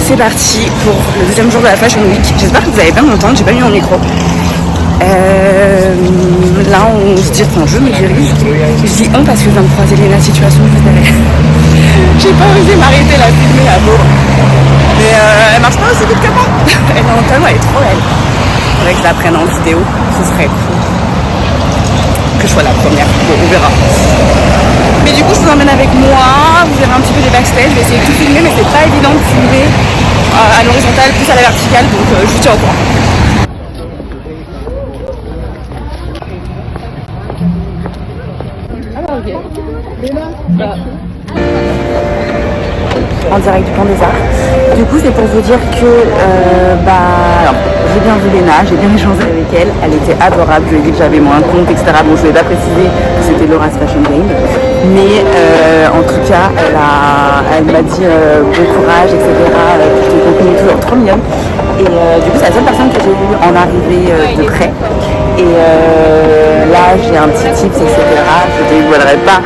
c'est parti pour le deuxième jour de la Fashion Week. J'espère que vous allez bien m'entendre, j'ai pas mis mon micro. Là on se dit, enfin je me dirige, je dis on parce que je viens de croiser Léna Situation juste derrière. J'ai pas osé m'arrêter la filmer la pauvre. Mais elle marche pas aussi vite que moi. Elle est en talon, elle est trop belle. Faudrait que je la prenne en vidéo, ce serait cool. Que je sois la première, bon on verra. Mais du coup je vous emmène avec moi, vous verrez un petit peu des backstage, je vais essayer de tout filmer mais c'est pas évident de filmer à l'horizontale plus à la verticale donc je vous tiens au courant. En direct du Pont des Arts. Du coup c'est pour vous dire que alors, j'ai bien vu Léna, j'ai bien échangé avec elle, elle était adorable, je lui ai dit que j'avais mon compte, etc. Bon je ne vais pas préciser que c'était Laura's Fashion Game, mais en tout cas elle m'a dit bon courage, etc. Je te continue toujours trop mignonne. Et du coup c'est la seule personne que j'ai vue en arrivée de près. Et là j'ai un petit tips, etc. Je ne dévoilerai pas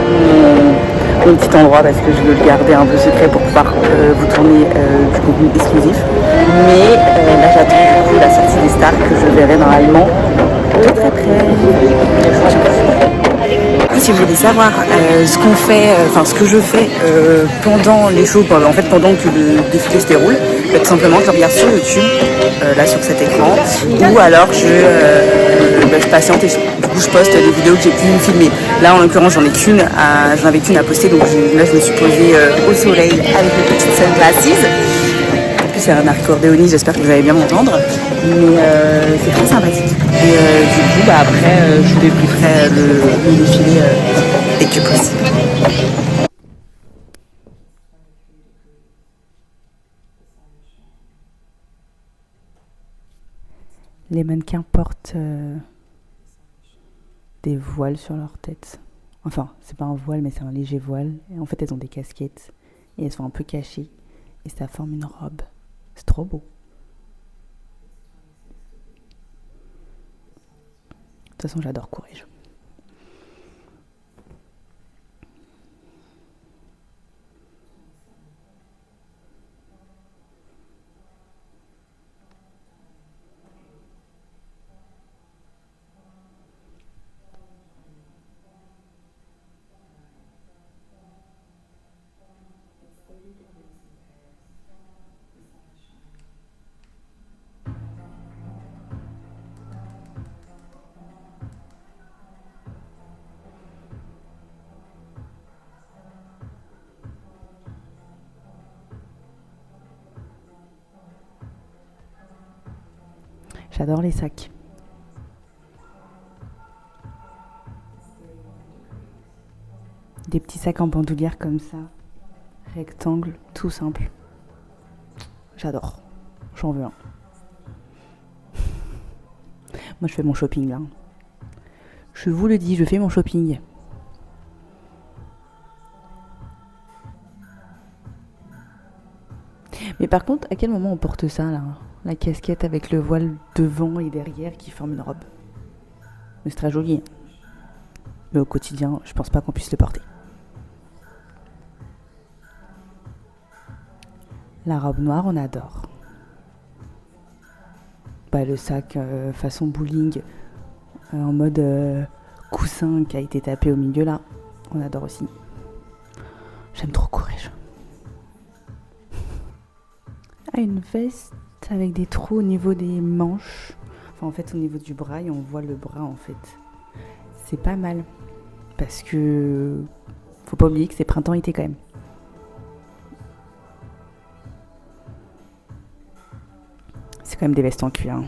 mon petit endroit parce que je veux le garder un peu secret pour pouvoir vous tourner du contenu exclusif. Mais là j'attends du coup la sortie des stars que je verrai normalement de très près. Si vous voulez savoir ce qu'on fait, ce que je fais pendant les shows, en fait pendant que le défilé se déroule, tout simplement je regarde sur YouTube, là sur cet écran, ou alors je patiente et du coup je poste des vidéos que j'ai pu filmer. Là en l'occurrence j'en avais qu'une à poster, donc là je me suis posée au soleil avec mes petites sunglasses. En plus c'est un accordéoniste, j'espère que vous allez bien m'entendre, mais c'est très sympathique. Et du coup après je vous débrieferai le défilé dès que possible. Les mannequins portent des voiles sur leur tête. Enfin, c'est pas un voile, mais c'est un léger voile. Et en fait, elles ont des casquettes et elles sont un peu cachées. Et ça forme une robe. C'est trop beau. De toute façon, j'adore Courrèges. J'adore les sacs. Des petits sacs en bandoulière comme ça. Rectangle, tout simple. J'adore. J'en veux un. Moi je fais mon shopping là. Je vous le dis, je fais mon shopping. Mais par contre, à quel moment on porte ça là ? La casquette avec le voile devant et derrière qui forme une robe. Mais c'est très joli. Mais au quotidien, je pense pas qu'on puisse le porter. La robe noire, on adore. Le sac façon bowling, en mode coussin qui a été tapé au milieu là, on adore aussi. J'aime trop Courrèges. Une veste avec des trous au niveau des manches, enfin en fait au niveau du bras, et on voit le bras en fait. C'est pas mal parce que faut pas oublier que c'est printemps-été quand même. C'est quand même des vestes en cuir. Hein.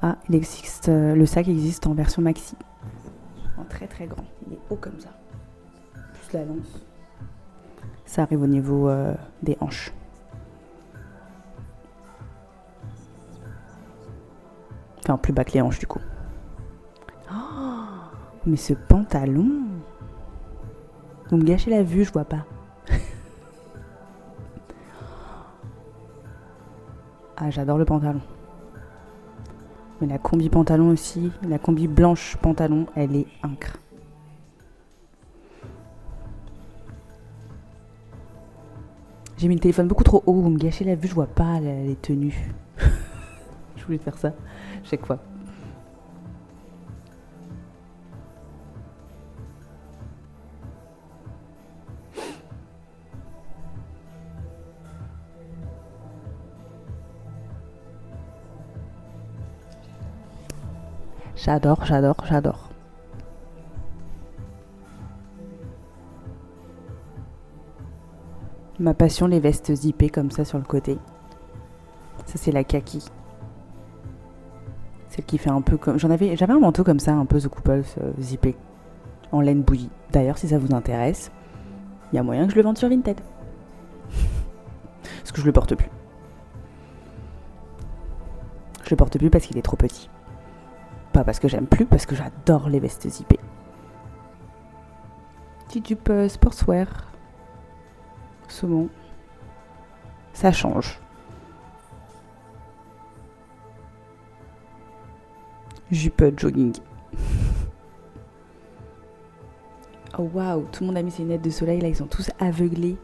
Ah, il existe, le sac existe en version maxi. En très très grand. Il est haut comme ça. Plus la lance. Ça arrive au niveau des hanches. Enfin, plus bas que les hanches du coup. Oh, mais ce pantalon. Vous me gâchez la vue, je vois pas. Ah, j'adore le pantalon. Mais la combi pantalon aussi, la combi blanche pantalon, elle est incre. J'ai mis le téléphone beaucoup trop haut, vous me gâchez la vue, je vois pas les tenues. Je voulais faire ça chaque fois. J'adore, j'adore, j'adore. Ma passion, les vestes zippées comme ça sur le côté. Ça, c'est la kaki. Celle qui fait un peu comme... J'avais un manteau comme ça, un peu The Couples zippé, en laine bouillie. D'ailleurs, si ça vous intéresse, il y a moyen que je le vende sur Vinted. Parce que je le porte plus. Je le porte plus parce qu'il est trop petit. Pas parce que j'aime plus, parce que j'adore les vestes zippées. Petite jupe sportswear. Saumon. Ça change. Jupe jogging. Oh waouh, tout le monde a mis ses lunettes de soleil, là ils sont tous aveuglés.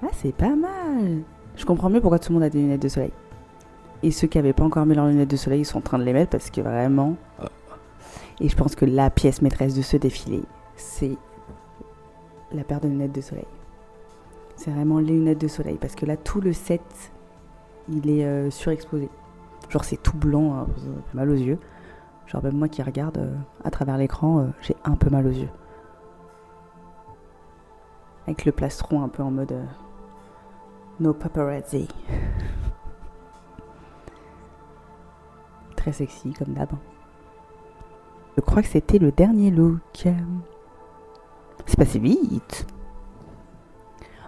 Ah, c'est pas mal. Je comprends mieux pourquoi tout le monde a des lunettes de soleil. Et ceux qui n'avaient pas encore mis leurs lunettes de soleil, ils sont en train de les mettre parce que vraiment... Et je pense que la pièce maîtresse de ce défilé, c'est la paire de lunettes de soleil. C'est vraiment les lunettes de soleil parce que là, tout le set, il est surexposé. Genre c'est tout blanc, hein, mal aux yeux. Genre même moi qui regarde à travers l'écran, j'ai un peu mal aux yeux. Avec le plastron un peu en mode no paparazzi. Très sexy comme d'hab. Je crois que c'était le dernier look. C'est passé vite.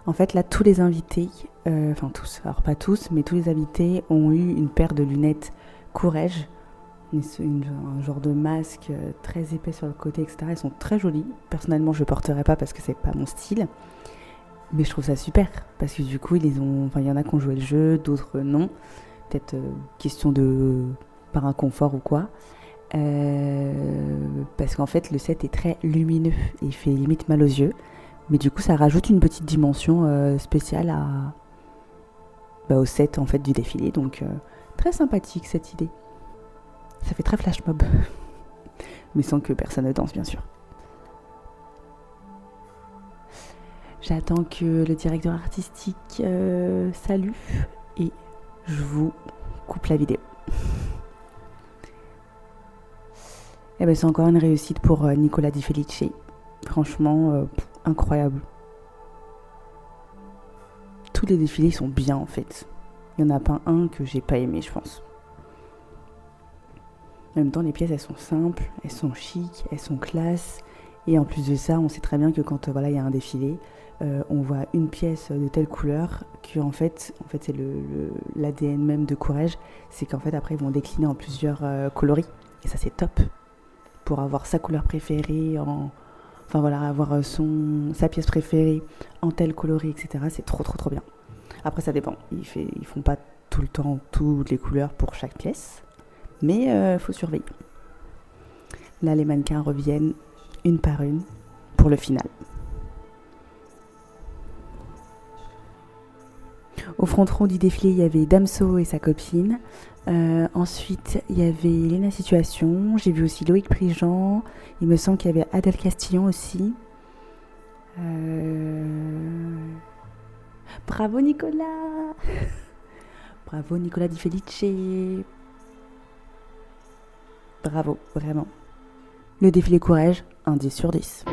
En fait là tous les invités, enfin tous, alors pas tous, mais tous les invités ont eu une paire de lunettes Courrèges. Un genre de masque très épais sur le côté, etc. Elles sont très jolies. Personnellement, je ne porterai pas parce que c'est pas mon style. Mais je trouve ça super. Parce que du coup, il y en a qui ont joué le jeu, d'autres non. Peut-être question de par inconfort ou quoi. Parce qu'en fait, le set est très lumineux. Et il fait limite mal aux yeux. Mais du coup, ça rajoute une petite dimension spéciale au set en fait, du défilé. Donc, très sympathique cette idée. Ça fait très flash mob. Mais sans que personne ne danse, bien sûr. J'attends que le directeur artistique salue et je vous coupe la vidéo. Et ben, c'est encore une réussite pour Nicola Di Felice. Franchement, incroyable. Tous les défilés sont bien en fait. Il n'y en a pas un que j'ai pas aimé, je pense. En même temps, les pièces, elles sont simples, elles sont chic, elles sont classe. Et en plus de ça, on sait très bien que quand il y a un défilé, on voit une pièce de telle couleur que en fait c'est l'ADN même de Courrèges. C'est qu'en fait, après, ils vont décliner en plusieurs coloris. Et ça, c'est top. Pour avoir sa couleur préférée, avoir sa pièce préférée en tel coloris, etc. C'est trop, trop, trop bien. Après, ça dépend. Ils font pas tout le temps toutes les couleurs pour chaque pièce. Mais faut surveiller. Là, les mannequins reviennent une par une pour le final. Au front row du défilé, il y avait Damso et sa copine. Ensuite, il y avait Léna Situation. J'ai vu aussi Loïc Prigent. Il me semble qu'il y avait Adèle Castillon aussi. Bravo Nicolas. Bravo Nicola Di Felice. Bravo, vraiment. Le défilé Courrèges, un 10 sur 10.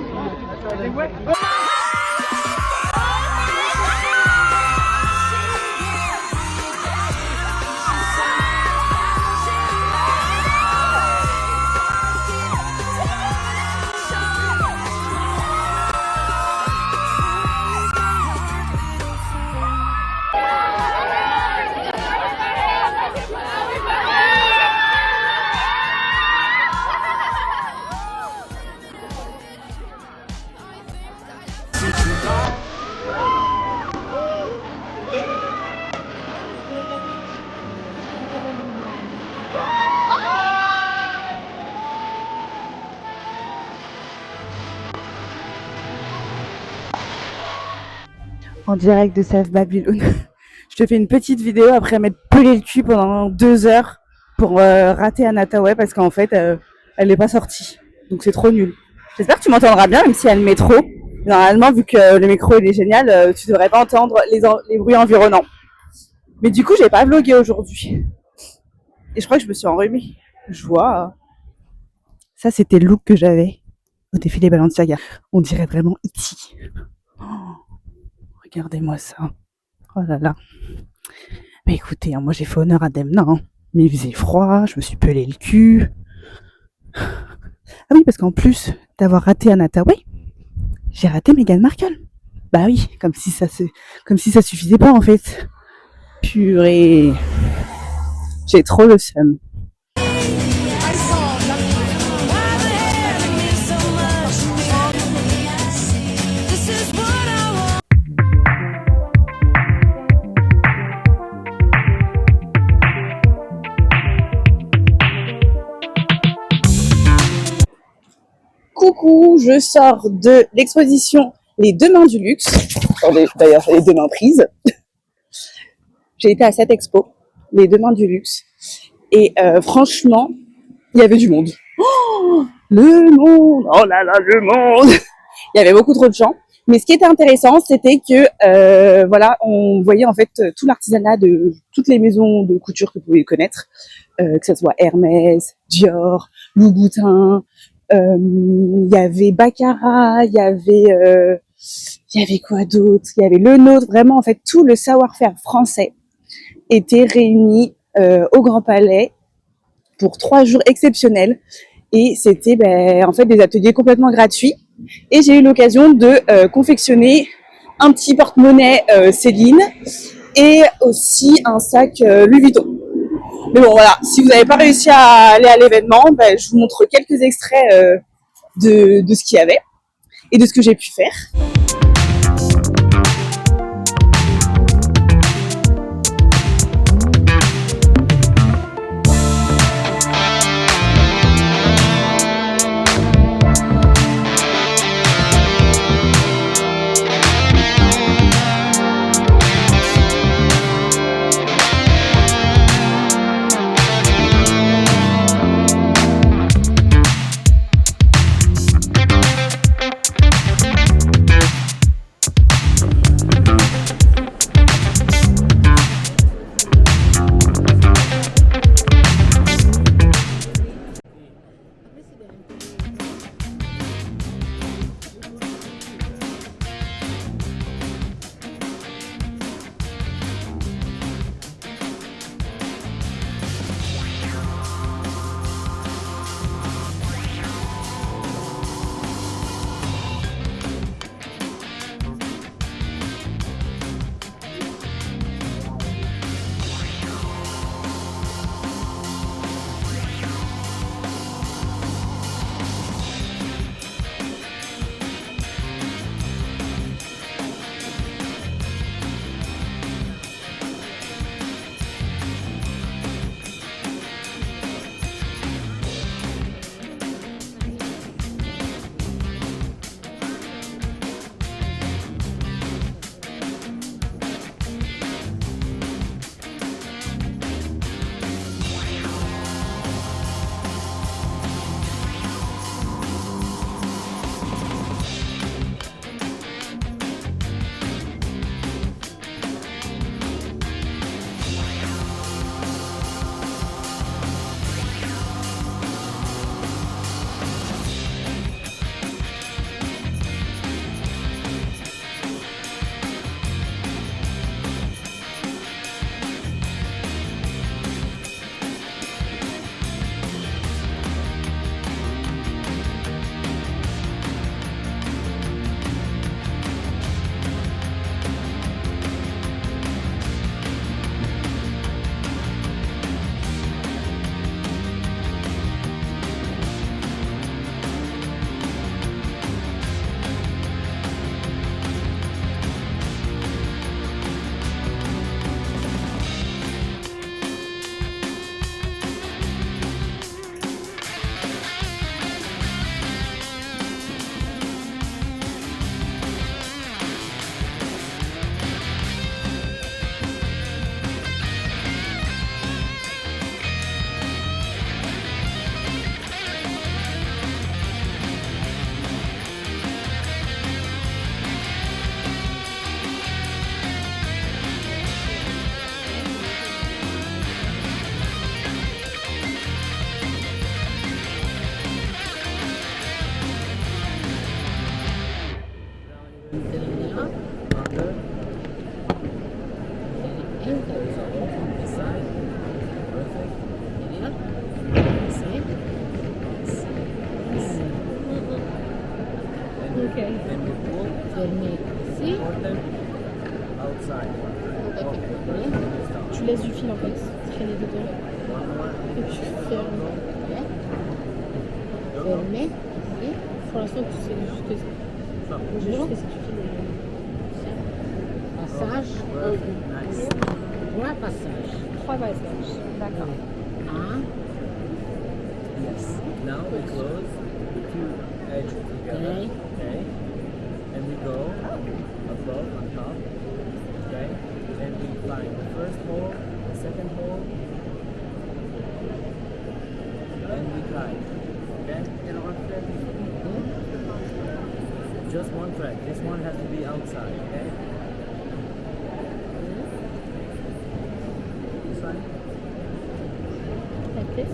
en direct de Save Babylone. Je te fais une petite vidéo après m'être pelé le cul pendant 2 heures pour rater Anataway parce qu'en fait, elle n'est pas sortie. Donc c'est trop nul. J'espère que tu m'entendras bien, même s'il y a le métro. Normalement, vu que le micro il est génial, tu devrais pas entendre les bruits environnants. Mais du coup, j'ai pas vlogué aujourd'hui. Et je crois que je me suis enrhumée. Je vois. Ça, c'était le look que j'avais au défilé Balenciaga. On dirait vraiment E.T. Oh, regardez-moi ça. Oh là là. Mais écoutez, hein, moi j'ai fait honneur à Demna. Hein. Mais il faisait froid, je me suis pelé le cul. Ah oui, parce qu'en plus d'avoir raté Anataway, j'ai raté Meghan Markle. Bah oui, comme si ça suffisait pas en fait. Purée. J'ai trop le seum. Coucou, je sors de l'exposition Les Deux Mains du Luxe. D'ailleurs, j'ai les deux mains prises. J'ai été à cette expo, Les Deux Mains du Luxe. Et franchement, il y avait du monde. Oh, le monde! Oh là là, le monde! Il y avait beaucoup trop de gens. Mais ce qui était intéressant, c'était que voilà, on voyait en fait tout l'artisanat de toutes les maisons de couture que vous pouvez connaître, que ce soit Hermès, Dior, Louboutin. Il y avait Baccarat, il y avait quoi d'autre? Il y avait Le Nôtre. Vraiment, en fait, tout le savoir-faire français était réuni au Grand Palais pour 3 jours exceptionnels. Et c'était en fait des ateliers complètement gratuits. Et j'ai eu l'occasion de confectionner un petit porte-monnaie Céline et aussi un sac Louis Vuitton. Mais bon voilà, si vous n'avez pas réussi à aller à l'événement, je vous montre quelques extraits de ce qu'il y avait et de ce que j'ai pu faire. And we pull, Fermé ici. put them outside. Tu laisses du fil en fait, traîner dedans. One more. Et puis tu fermes. Fermé ici. Pour l'instant, tu sais juste ça. Stop. J'ai juste fait ce que tu fais. Passage. Nice. 3 passages. 3 passages. D'accord. 1, Yes. Now we close the two edges together. Okay. Okay. And we go above on top. Okay. And we find the first hole, the second hole, and we tie. Okay. Just one thread. This one has to be outside. Okay. This one. Like this?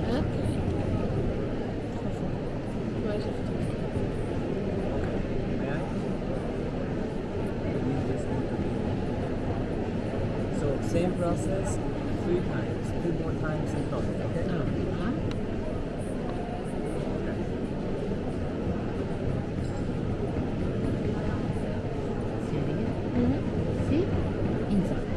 Okay. Ouais, j'ai fait. May I? Leave this one. So same process 3 times. 2 more times in total. Okay. Alors, 1, ici, inside.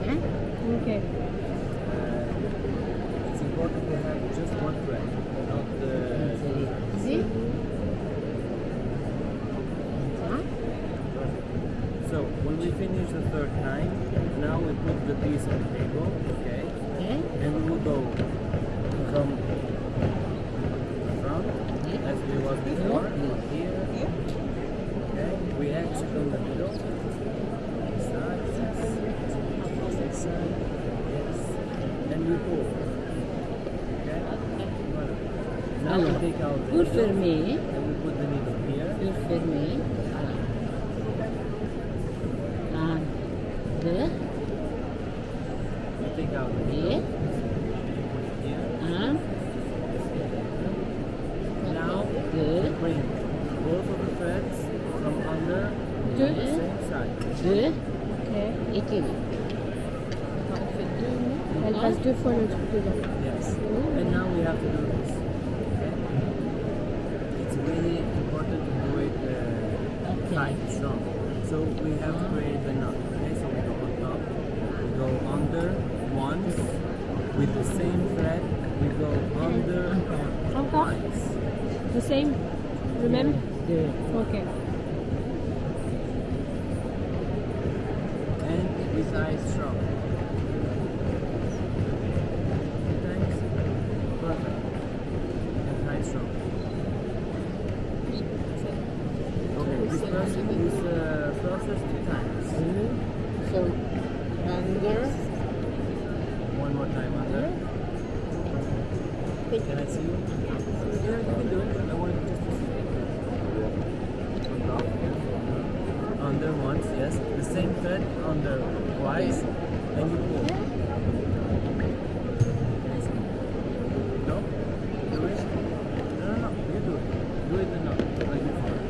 Okay. Ok. It's important to have just one thread, not the. Inside ici. Inside. So when we finish the third time, now we put the piece on the table, okay? Okay. And we will go from front as we was before, here, okay? We exit on the middle. This side, this side, yes. And we pull. Okay? Now we take out the Pour needle, fermer, and we put the needle here. pour fermer, voilà. 1, 2, We take out the et needle, here. 1, Now 2, bring both of the threads from under the Deux. same side. 2, Ok. équilibre. On fait 2 mots. Elle passe 2 fois le truc dedans. Yes. And now we have to do this. Okay? It's really important to do it tight, strong. So we have to create the knot. Okay, so we go on top, we go under once with the same thread, we go under Encore? twice. The same? Le même? 2, Ok. And we tie strong. Thanks. Perfect. And tie strong. Okay, this process 2 times. so under, One more time under. Can I see you? Yeah, you can do it. I want just to see it. On top. Under once, yes. The same thread under twice, and you pull. No? Do it? No. You do it. Do it the knot, like before.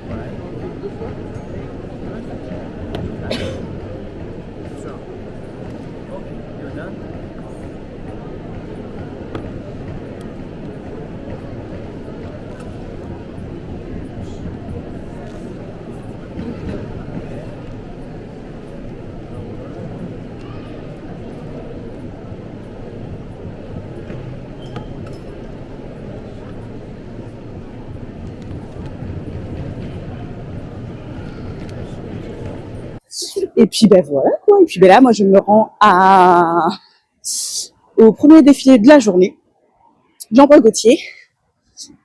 Right. So, okay, you're done. Et puis ben voilà quoi. Et puis ben là, moi je me rends au premier défilé de la journée, Jean-Paul Gaultier,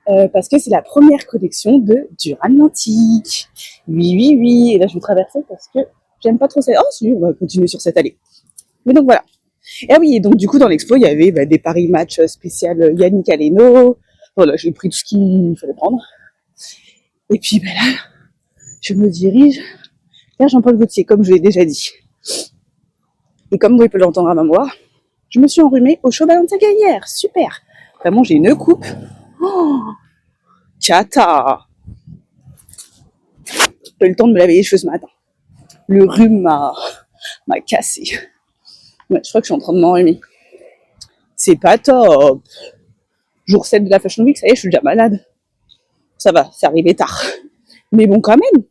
parce que c'est la première collection de Duratlantic. Oui. Et là je vais traverser parce que j'aime pas trop cette. Oh si, on va continuer sur cette allée. Mais donc voilà. Et ah oui, et donc du coup dans l'expo il y avait des paris match spécial Yannick Aleno. Voilà, j'ai pris tout ce qu'il fallait prendre. Et puis ben là, je me dirige vers Jean-Paul Gaultier, comme je l'ai déjà dit. Et comme vous pouvez l'entendre à ma voix, je me suis enrhumée au chaud ballon de sa gaillère. Super. Vraiment, j'ai une coupe. Oh, Tchata. J'ai eu le temps de me laver les cheveux ce matin. Le rhume m'a cassé. Ouais, je crois que je suis en train de m'enrhumer. C'est pas top. Jour 7 de la Fashion Week, ça y est, je suis déjà malade. Ça va, c'est arrivé tard. Mais bon, quand même.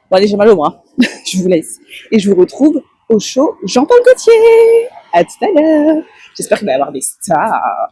Bon, allez, j'ai mal au bras. Je vous laisse. Et je vous retrouve au show Jean-Paul Gaultier. À tout à l'heure. J'espère qu'il va y avoir des stars.